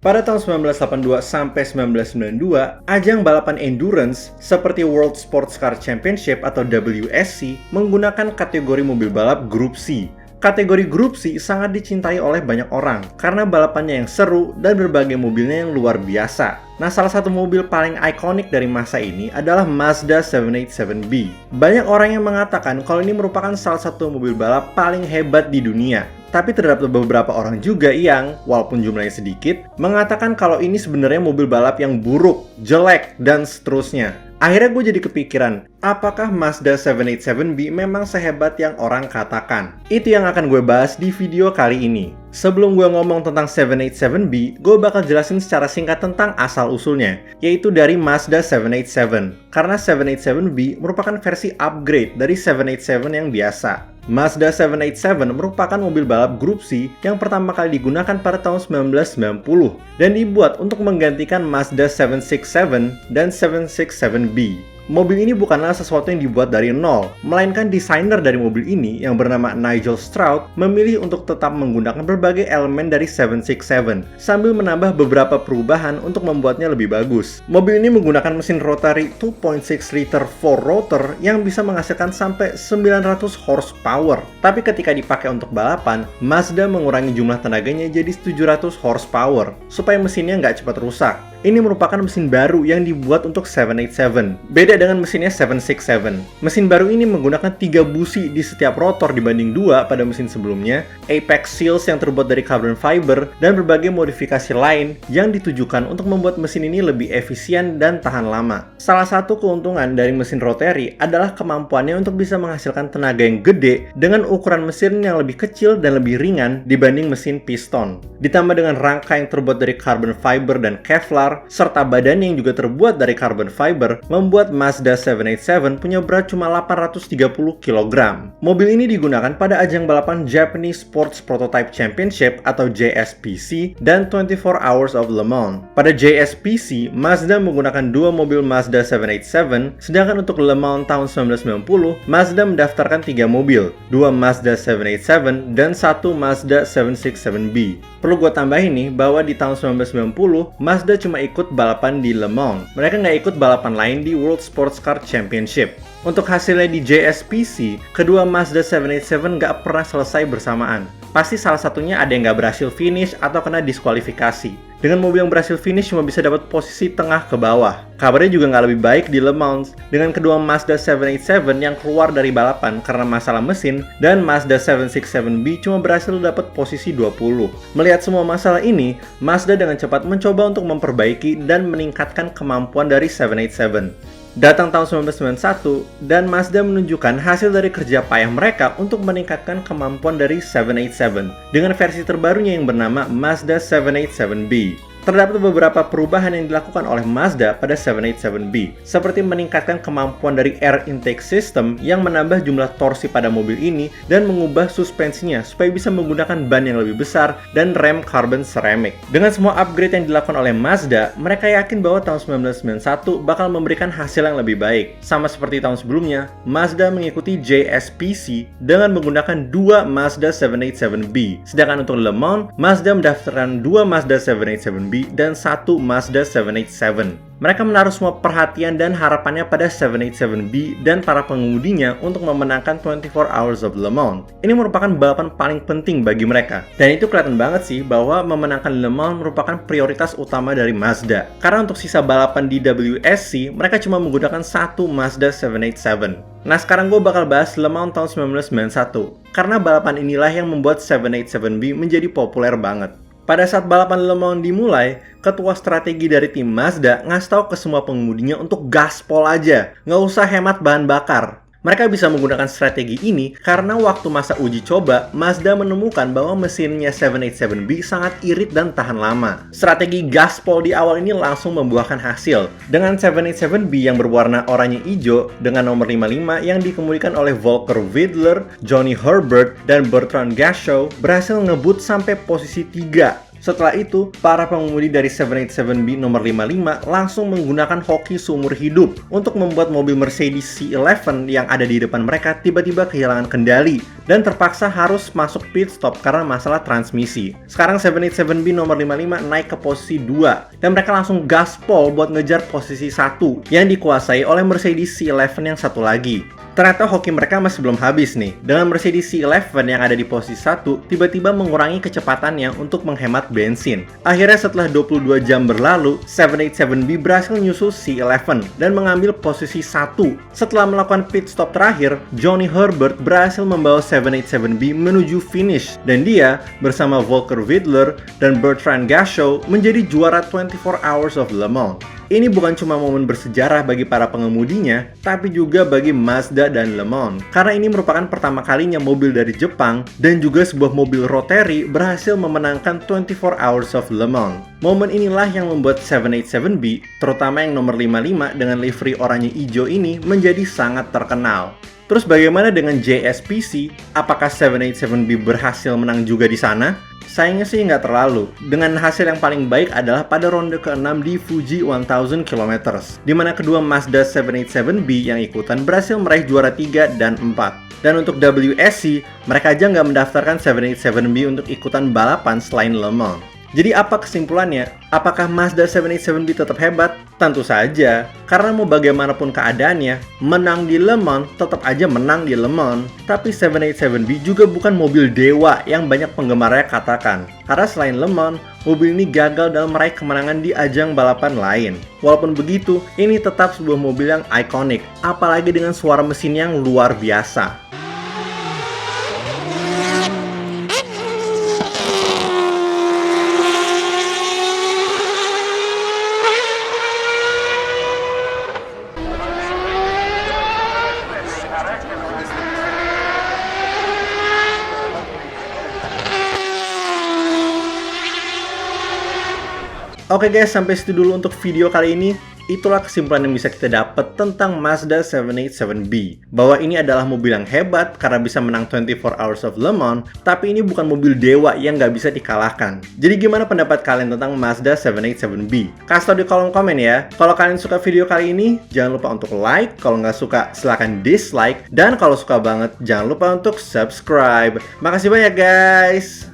Pada tahun 1982 sampai 1992, ajang balapan endurance seperti World Sports Car Championship atau WSC menggunakan kategori mobil balap Grup C. Kategori Grup C sangat dicintai oleh banyak orang karena balapannya yang seru dan berbagai mobilnya yang luar biasa. Nah, salah satu mobil paling ikonik dari masa ini adalah Mazda 787B. Banyak orang yang mengatakan kalau ini merupakan salah satu mobil balap paling hebat di dunia. Tapi terdapat beberapa orang juga yang, walaupun jumlahnya sedikit, mengatakan kalau ini sebenarnya mobil balap yang buruk, jelek, dan seterusnya. Akhirnya gue jadi kepikiran, apakah Mazda 787B memang sehebat yang orang katakan? Itu yang akan gue bahas di video kali ini. Sebelum gue ngomong tentang 787B, gue bakal jelasin secara singkat tentang asal-usulnya, yaitu dari Mazda 787. Karena 787B merupakan versi upgrade dari 787 yang biasa. Mazda 787 merupakan mobil balap Grup C yang pertama kali digunakan pada tahun 1990 dan dibuat untuk menggantikan Mazda 767 dan 767B. Mobil ini bukanlah sesuatu yang dibuat dari nol, melainkan desainer dari mobil ini yang bernama Nigel Stroud memilih untuk tetap menggunakan berbagai elemen dari 767 sambil menambah beberapa perubahan untuk membuatnya lebih bagus. Mobil ini menggunakan mesin rotary 2.6 liter 4-rotor yang bisa menghasilkan sampai 900 horsepower. Tapi ketika dipakai untuk balapan, Mazda mengurangi jumlah tenaganya jadi 700 horsepower supaya mesinnya nggak cepat rusak. Ini merupakan mesin baru yang dibuat untuk 787. Beda dengan mesinnya 767. Mesin baru ini menggunakan 3 busi di setiap rotor dibanding 2 pada mesin sebelumnya, apex seals yang terbuat dari carbon fiber, dan berbagai modifikasi lain yang ditujukan untuk membuat mesin ini lebih efisien dan tahan lama. Salah satu keuntungan dari mesin rotary adalah kemampuannya untuk bisa menghasilkan tenaga yang gede dengan ukuran mesin yang lebih kecil dan lebih ringan dibanding mesin piston. Ditambah dengan rangka yang terbuat dari carbon fiber dan Kevlar, serta badan yang juga terbuat dari carbon fiber, membuat Mazda 787 punya berat cuma 830 kg. Mobil ini digunakan pada ajang balapan Japanese Sports Prototype Championship atau JSPC dan 24 Hours of Le Mans. Pada JSPC, Mazda menggunakan 2 mobil Mazda 787, sedangkan untuk Le Mans tahun 1990, Mazda mendaftarkan 3 mobil, 2 Mazda 787 dan 1 Mazda 767B. Perlu gue tambahin nih bahwa di tahun 1990, Mazda cuma ikut balapan di Le Mans. Mereka nggak ikut balapan lain di World Sports Car Championship. Untuk hasilnya di JSPC, kedua Mazda 787 nggak pernah selesai bersamaan. Pasti salah satunya ada yang nggak berhasil finish atau kena diskualifikasi. Dengan mobil yang berhasil finish cuma bisa dapat posisi tengah ke bawah. Kabarnya juga nggak lebih baik di Le Mans dengan kedua Mazda 787 yang keluar dari balapan karena masalah mesin dan Mazda 767B cuma berhasil dapat posisi 20. Melihat semua masalah ini, Mazda dengan cepat mencoba untuk memperbaiki dan meningkatkan kemampuan dari 787. Datang tahun 1991, dan Mazda menunjukkan hasil dari kerja payah mereka untuk meningkatkan kemampuan dari 787 dengan versi terbarunya yang bernama Mazda 787B. Terdapat beberapa perubahan yang dilakukan oleh Mazda pada 787B, seperti meningkatkan kemampuan dari air intake system yang menambah jumlah torsi pada mobil ini dan mengubah suspensinya supaya bisa menggunakan ban yang lebih besar dan rem carbon ceramic. Dengan semua upgrade yang dilakukan oleh Mazda, mereka yakin bahwa tahun 1991 bakal memberikan hasil yang lebih baik. Sama seperti tahun sebelumnya, Mazda mengikuti JSPC dengan menggunakan 2 Mazda 787B. Sedangkan untuk Le Mans, Mazda mendaftarkan 2 Mazda 787B dan 1 Mazda 787. Mereka menaruh semua perhatian dan harapannya pada 787B dan para pengemudinya untuk memenangkan 24 Hours of Le Mans. Ini merupakan balapan paling penting bagi mereka. Dan itu kelihatan banget sih bahwa memenangkan Le Mans merupakan prioritas utama dari Mazda. Karena untuk sisa balapan di WSC, mereka cuma menggunakan 1 Mazda 787. Nah, sekarang gue bakal bahas Le Mans tahun 1991. Karena balapan inilah yang membuat 787B menjadi populer banget. Pada saat balapan Le Mans dimulai, ketua strategi dari tim Mazda ngasih tahu ke semua pengemudinya untuk gaspol aja, nggak usah hemat bahan bakar. Mereka bisa menggunakan strategi ini karena waktu masa uji coba, Mazda menemukan bahwa mesinnya 787B sangat irit dan tahan lama. Strategi gaspol di awal ini langsung membuahkan hasil. Dengan 787B yang berwarna oranye hijau dengan nomor 55 yang dikemudikan oleh Volker Widler, Johnny Herbert, dan Bertrand Gachot berhasil ngebut sampai posisi 3. Setelah itu, para pengemudi dari 787B nomor 55 langsung menggunakan hoki seumur hidup untuk membuat mobil Mercedes C11 yang ada di depan mereka tiba-tiba kehilangan kendali dan terpaksa harus masuk pit stop karena masalah transmisi. Sekarang 787B nomor 55 naik ke posisi 2 dan mereka langsung gaspol buat ngejar posisi 1 yang dikuasai oleh Mercedes C11 yang satu lagi. Ternyata hoki mereka masih belum habis nih. Dengan Mercedes C11 yang ada di posisi 1, tiba-tiba mengurangi kecepatannya untuk menghemat bensin. Akhirnya setelah 22 jam berlalu, 787B berhasil nyusul C11 dan mengambil posisi 1. Setelah melakukan pit stop terakhir, Johnny Herbert berhasil membawa 787B menuju finish. Dan dia, bersama Volker Wieldler dan Bertrand Gachot, menjadi juara 24 Hours of Le Mans. Ini bukan cuma momen bersejarah bagi para pengemudinya, tapi juga bagi Mazda dan Le Mans. Karena ini merupakan pertama kalinya mobil dari Jepang dan juga sebuah mobil rotary berhasil memenangkan 24 Hours of Le Mans. Momen inilah yang membuat 787B, terutama yang nomor 55 dengan livery oranye hijau ini, menjadi sangat terkenal. Terus bagaimana dengan JSPC? Apakah 787B berhasil menang juga di sana? Sayangnya sih nggak terlalu, dengan hasil yang paling baik adalah pada ronde ke-6 di Fuji 1000 km, di mana kedua Mazda 787B yang ikutan berhasil meraih juara 3 dan 4. Dan untuk WSC, mereka aja nggak mendaftarkan 787B untuk ikutan balapan selain Le Mans. Jadi apa kesimpulannya? Apakah Mazda 787B tetap hebat? Tentu saja, karena mau bagaimanapun keadaannya, menang di Le Mans tetap aja menang di Le Mans. Tapi 787B juga bukan mobil dewa yang banyak penggemarnya katakan. Karena selain Le Mans, mobil ini gagal dalam meraih kemenangan di ajang balapan lain. Walaupun begitu, ini tetap sebuah mobil yang ikonik, apalagi dengan suara mesin yang luar biasa. Oke guys, sampai situ dulu untuk video kali ini. Itulah kesimpulan yang bisa kita dapat tentang Mazda 787B. Bahwa ini adalah mobil yang hebat karena bisa menang 24 Hours of Le Mans, tapi ini bukan mobil dewa yang nggak bisa dikalahkan. Jadi gimana pendapat kalian tentang Mazda 787B? Kasih tau di kolom komen ya. Kalau kalian suka video kali ini, jangan lupa untuk like. Kalau nggak suka, silahkan dislike. Dan kalau suka banget, jangan lupa untuk subscribe. Makasih banyak guys!